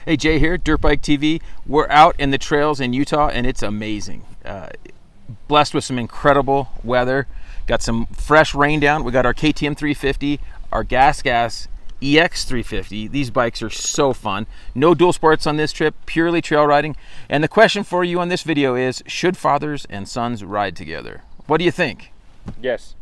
Hey, Jay here, Dirt Bike TV. We're out in the trails in Utah, and it's amazing. Blessed with some incredible weather. Got some fresh rain down. We got our KTM 350, our Gas EX 350. These bikes are so fun. No dual sports on this trip, purely trail riding. And the question for you on this video is, should fathers and sons ride together? What do you think? Yes.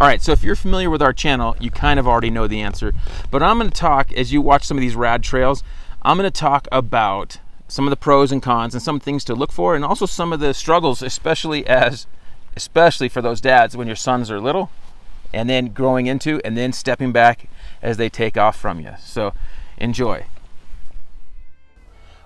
All right, so if you're familiar with our channel, you kind of already know the answer. But I'm going to talk, as you watch some of these rad trails, I'm going to talk about some of the pros and cons and some things to look for, and also some of the struggles, especially for those dads when your sons are little, and then growing into, and then stepping back as they take off from you. So enjoy.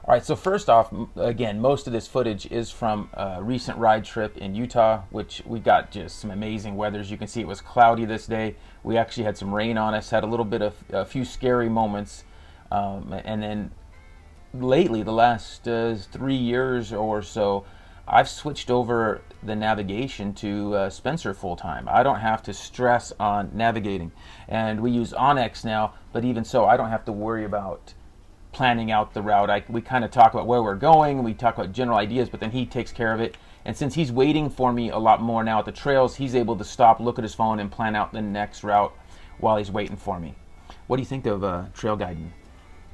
All right, so first off, again, most of this footage is from a recent ride trip in Utah, which we got just some amazing weather. As you can see, it was cloudy this day. We actually had some rain on us, had a little bit of a few scary moments. And then lately, the last 3 years or so, I've switched over the navigation to Spencer full-time. I don't have to stress on navigating. And we use Onyx now, but even so, I don't have to worry about planning out the route. We kind of talk about where we're going, we talk about general ideas, but then he takes care of it. And since he's waiting for me a lot more now at the trails, he's able to stop, look at his phone, and plan out the next route while he's waiting for me. What do you think of trail guiding?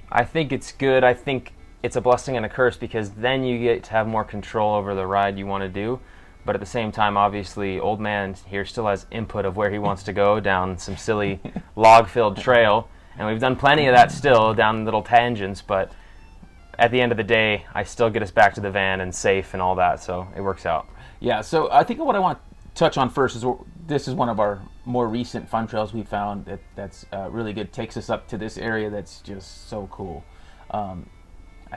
I think it's good. I think it's a blessing and a curse, because then you get to have more control over the ride you want to do. But at the same time, obviously, old man here still has input of where he wants to go down some silly log-filled trail. And we've done plenty of that still, down little tangents, but at the end of the day, I still get us back to the van and safe and all that, so it works out. Yeah, so I think what I want to touch on first is this is one of our more recent fun trails we found that's really good. Takes us up to this area that's just so cool. I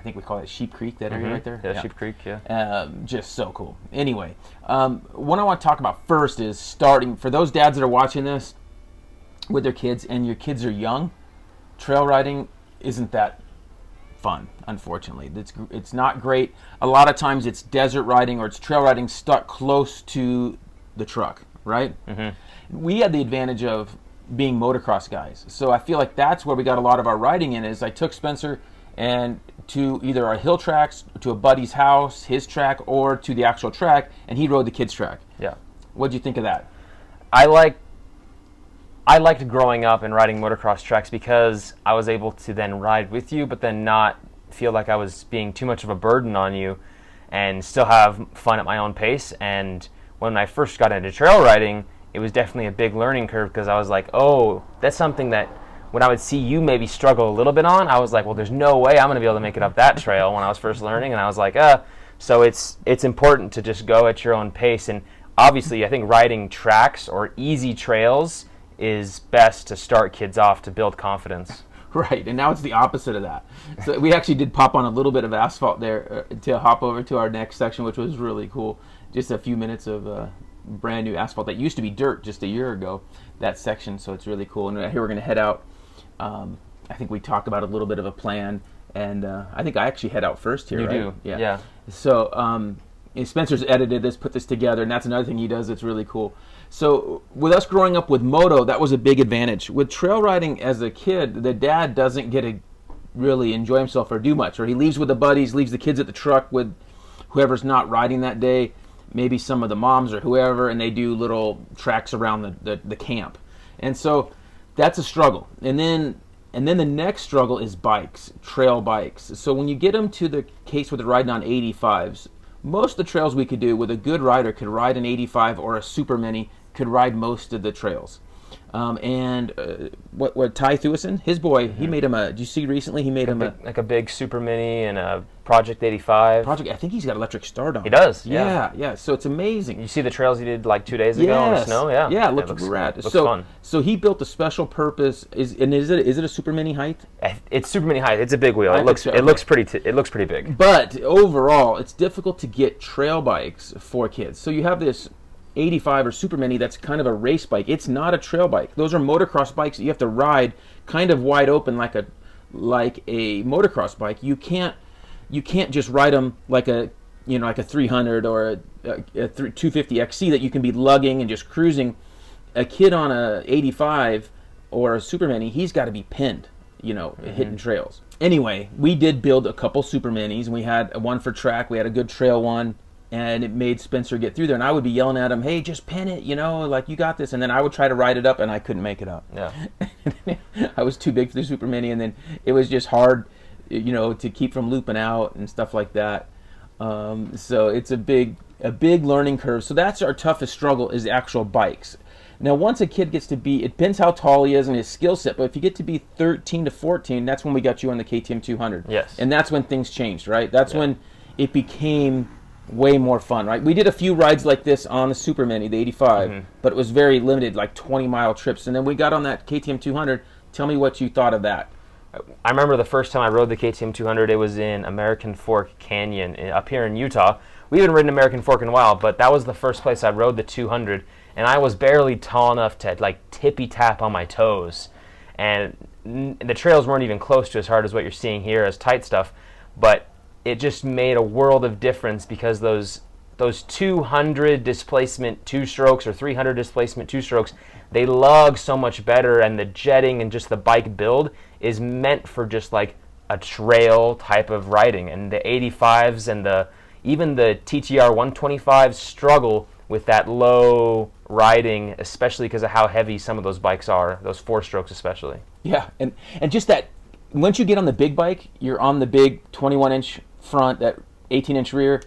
think we call it Sheep Creek, that area right there? Yeah, Sheep Creek, yeah. Just so cool. Anyway, what I want to talk about first is starting, for those dads that are watching this with their kids and your kids are young, trail riding isn't that fun, unfortunately. It's not great. A lot of times it's desert riding or it's trail riding stuck close to the truck, right? We had the advantage of being motocross guys. So I feel like that's where we got a lot of our riding in, is I took Spencer and to either our hill tracks, to a buddy's house, his track, or to the actual track, and he rode the kids' track. Yeah. What'd you think of that? I liked growing up and riding motocross tracks because I was able to then ride with you, but then not feel like I was being too much of a burden on you and still have fun at my own pace. And when I first got into trail riding, it was definitely a big learning curve, because I was like, oh, that's something that when I would see you maybe struggle a little bit on, I was like, well, there's no way I'm going to be able to make it up that trail when I was first learning. And I was like, so it's important to just go at your own pace. And obviously, I think riding tracks or easy trails is best to start kids off to build confidence. Right, and now it's the opposite of that. So we actually did pop on a little bit of asphalt there to hop over to our next section, which was really cool. Just a few minutes of brand new asphalt that used to be dirt just a year ago, that section, so it's really cool. And here we're going to head out. I think we talk about a little bit of a plan, and I think I actually head out first here, right? You do, yeah. So Spencer's edited this, put this together, and that's another thing he does that's really cool. So with us growing up with moto, that was a big advantage. With trail riding as a kid, the dad doesn't get to really enjoy himself or do much, or he leaves with the buddies, leaves the kids at the truck with whoever's not riding that day, maybe some of the moms or whoever, and they do little tracks around the camp. And so that's a struggle. And then the next struggle is bikes, trail bikes. So when you get them to the case where they're riding on 85s, most of the trails we could do with a good rider could ride an 85 or a super mini, could ride most of the trails. What Ty Thewison, his boy, he made him did you see recently, he made him like a big super mini and a Project 85. I think he's got electric start on. He does, yeah. So it's amazing. You see the trails he did like 2 days ago in the snow? Yeah, it looks rad. Looks fun. So he built a special purpose, is it a super mini height? It's super mini height. It's a big wheel. It looks pretty big. But overall, it's difficult to get trail bikes for kids. So you have this 85 or Super Mini that's kind of a race bike. It's not a trail bike. Those are motocross bikes that you have to ride kind of wide open like a motocross bike. You can't just ride them like a 300 or a 250 XC that you can be lugging and just cruising. A kid on a 85 or a Super Mini, he's got to be pinned, hitting trails. Anyway, we did build a couple Super Minis, and we had one for track. We had a good trail one, and it made Spencer get through there. And I would be yelling at him, "Hey, just pin it, like you got this." And then I would try to ride it up, and I couldn't make it up. Yeah. I was too big for the Super Mini, and then it was just hard, to keep from looping out and stuff like that. So it's a big learning curve. So that's our toughest struggle, is the actual bikes. Now, once a kid gets to be, it depends how tall he is and his skill set, but if you get to be 13 to 14, that's when we got you on the KTM 200. Yes. And that's when things changed, right? That's when it became way more fun, right? We did a few rides like this on the Super Mini, the 85, but it was very limited, like 20-mile trips. And then we got on that KTM 200. Tell me what you thought of that. I remember the first time I rode the KTM 200, it was in American Fork Canyon up here in Utah. We haven't ridden American Fork in a while, but that was the first place I rode the 200, and I was barely tall enough to tippy-tap on my toes. And the trails weren't even close to as hard as what you're seeing here as tight stuff, but it just made a world of difference because those 200 displacement two-strokes or 300 displacement two-strokes, they lug so much better, and the jetting and just the bike build is meant for just like a trail type of riding. And the 85s and even the TTR 125s struggle with that low riding, especially because of how heavy some of those bikes are, those four-strokes especially. Yeah, and just that, once you get on the big bike, you're on the big 21-inch front, that 18-inch rear,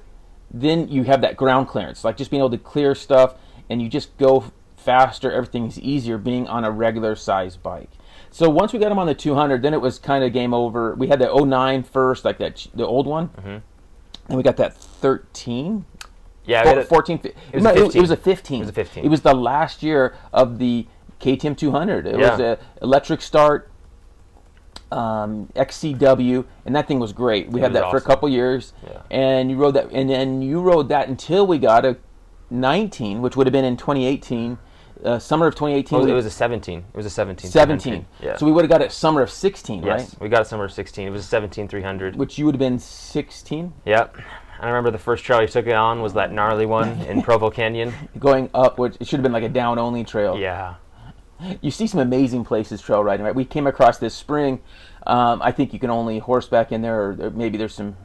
then you have that ground clearance, like just being able to clear stuff, and you just go faster, everything's easier being on a regular size bike. So once we got them on the 200, then it was kind of game over. We had the 09 first, like the old one, and we got that 13. Yeah, 14. It was a 15. It was a 15. It was the last year of the KTM 200. It was an electric start XCW, and that thing was great. We had that for a couple years, and you rode that, and then you rode that until we got a 19, which would have been in 2018. Summer of 2018. Oh, it was a 17. It was a 17. 17. Yeah. So we would have got it summer of 16, right? Yes, we got it summer of 16. It was a 17 300. Which you would have been 16? Yep. I remember the first trail you took it on was that gnarly one in Provo Canyon. Going up, which it should have been like a down-only trail. Yeah. You see some amazing places trail riding, right? We came across this spring. I think you can only horseback in there, or maybe there's some,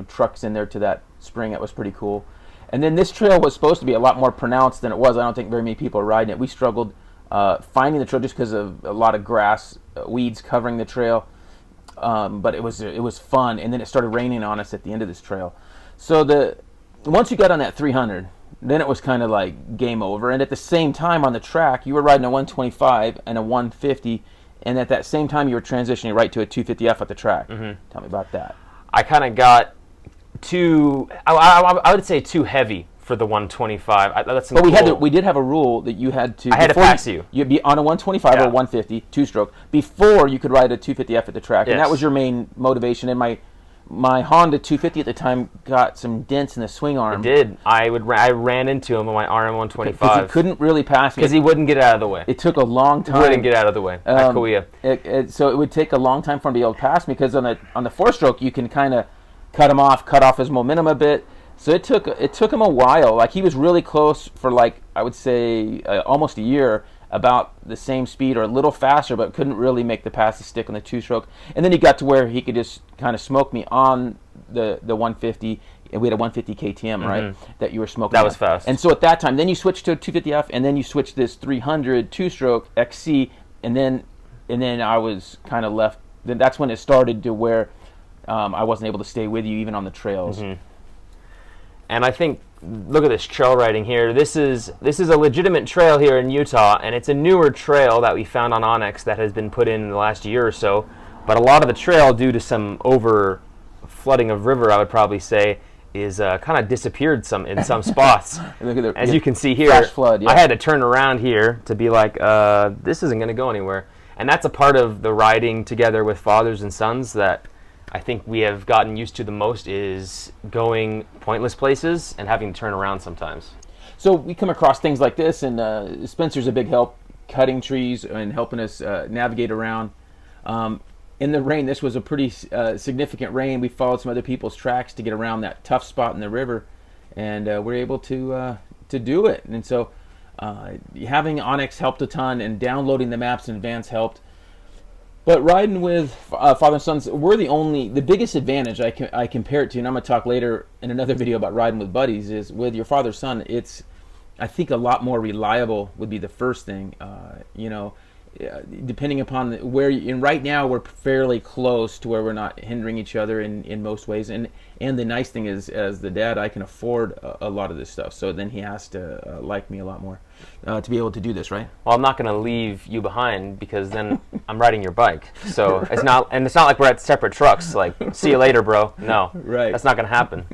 trucks in there to that spring. That was pretty cool. And then this trail was supposed to be a lot more pronounced than it was. I don't think very many people are riding it. We struggled finding the trail just because of a lot of grass, weeds covering the trail. But it was fun. And then it started raining on us at the end of this trail. So once you got on that 300, then it was kind of like game over. And at the same time on the track, you were riding a 125 and a 150. And at that same time, you were transitioning right to a 250F at the track. Tell me about that. I kind of got I would say too heavy for the 125. But we did have a rule that you had to. I had to pass you. You'd be on a 125 or 150 two-stroke before you could ride a 250F at the track, and that was your main motivation. And my Honda 250 at the time got some dents in the swing arm. It did. I ran into him on my RM125 because he couldn't really pass me because he wouldn't get out of the way. It took a long time. He wouldn't get out of the way. At Kauai. So it would take a long time for him to be able to pass me because on the four-stroke you can kind of cut off his momentum a bit. So it took him a while. Like he was really close for I would say almost a year, about the same speed or a little faster, but couldn't really make the pass to stick on the two-stroke. And then he got to where he could just kind of smoke me on the 150. And we had a 150 KTM, right? That you were smoking. That was fast. And so at that time, then you switched to a 250F, and then you switched this 300 two-stroke XC, and then I was kind of left. Then that's when it started to where I wasn't able to stay with you even on the trails. And I think, look at this trail riding here. This is a legitimate trail here in Utah, and it's a newer trail that we found on Onyx that has been put in the last year or so. But a lot of the trail, due to some over flooding of river, I would probably say, is kind of disappeared in some spots. As you can see here, flash flood, I had to turn around here to be like, this isn't going to go anywhere. And that's a part of the riding together with fathers and sons that I think we have gotten used to the most, is going pointless places and having to turn around sometimes. So we come across things like this, and Spencer's a big help cutting trees and helping us navigate around. In the rain, this was a pretty significant rain. We followed some other people's tracks to get around that tough spot in the river, and we're able to do it. And so having Onyx helped a ton, and downloading the maps in advance helped. But riding with father and sons, we're the biggest advantage I compare it to, and I'm going to talk later in another video about riding with buddies, is with your father son, it's, I think, a lot more reliable would be the first thing. Depending upon and right now we're fairly close to where we're not hindering each other in most ways. And the nice thing is, as the dad, I can afford a lot of this stuff. So then he has to like me a lot more to be able to do this, right? Well, I'm not going to leave you behind, because then I'm riding your bike. So it's not like we're at separate trucks. Like, see you later, bro. No, right. That's not going to happen.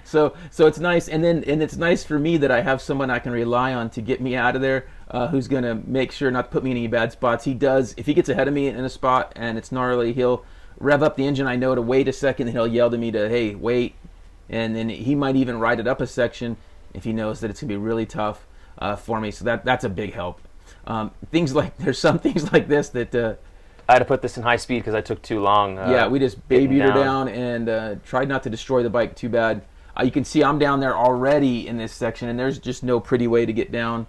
So it's nice, and it's nice for me that I have someone I can rely on to get me out of there, who's going to make sure not to put me in any bad spots. He does. If he gets ahead of me in a spot and it's gnarly, he'll rev up the engine. I know to wait a second, and he'll yell to me to, hey, wait. And then he might even ride it up a section if he knows that it's going to be really tough for me. So that's a big help. There's some things like this that... I had to put this in high speed because I took too long. We just babied her down and tried not to destroy the bike too bad. You can see I'm down there already in this section, and there's just no pretty way to get down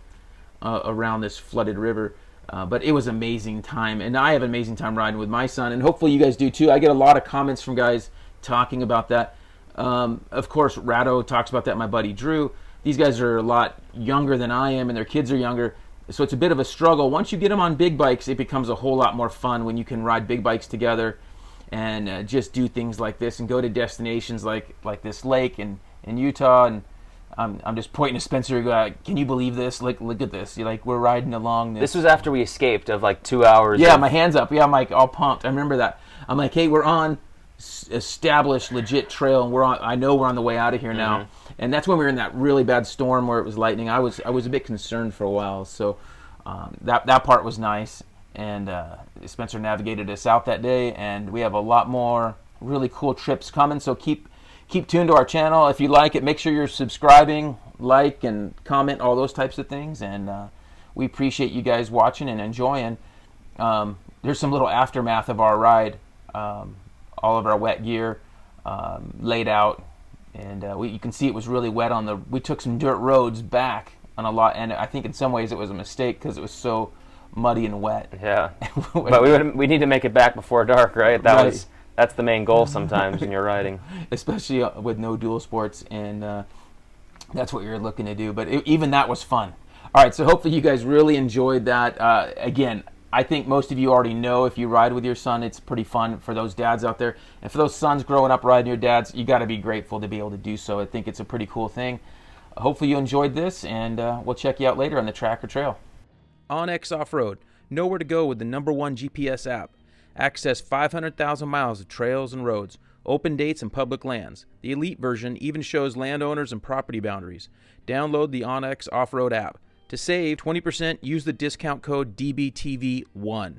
around this flooded river. But it was amazing time, and I have an amazing time riding with my son, and hopefully you guys do too. I get a lot of comments from guys talking about that. Of course, Rado talks about that, my buddy Drew. These guys are a lot younger than I am, and their kids are younger, so it's a bit of a struggle. Once you get them on big bikes, it becomes a whole lot more fun when you can ride big bikes together and just do things like this and go to destinations like this lake in Utah. And I'm just pointing to Spencer and go, can you believe this? Look at this. We're riding along this. This was after we escaped of like 2 hours. Yeah, my hands up. Yeah, I'm like all pumped. I remember that. I'm like, hey, we're on established legit trail, and I know we're on the way out of here now. Mm-hmm. And that's when we were in that really bad storm where it was lightning. I was a bit concerned for a while, so that part was nice. And Spencer navigated us out that day, and we have a lot more really cool trips coming. So keep tuned to our channel. If you like it, make sure you're subscribing, like, and comment, all those types of things. And we appreciate you guys watching and enjoying. There's some little aftermath of our ride. All of our wet gear laid out, and you can see it was really wet we took some dirt roads back on a lot, and I think in some ways it was a mistake because it was so muddy and wet. Yeah, but we need to make it back before dark, right? That's the main goal sometimes when you're riding, especially with no dual sports, and that's what you're looking to do. But even that was fun. All right, so hopefully you guys really enjoyed that. Again, I think most of you already know, if you ride with your son, it's pretty fun for those dads out there. And for those sons growing up riding your dads, you got to be grateful to be able to do so. I think it's a pretty cool thing. Hopefully you enjoyed this, and we'll check you out later on the track or trail. Onyx Off-Road. Know where to go with the #1 GPS app. Access 500,000 miles of trails and roads, open dates and public lands. The elite version even shows landowners and property boundaries. Download the Onyx Off-Road app. To save 20%, use the discount code DBTV1.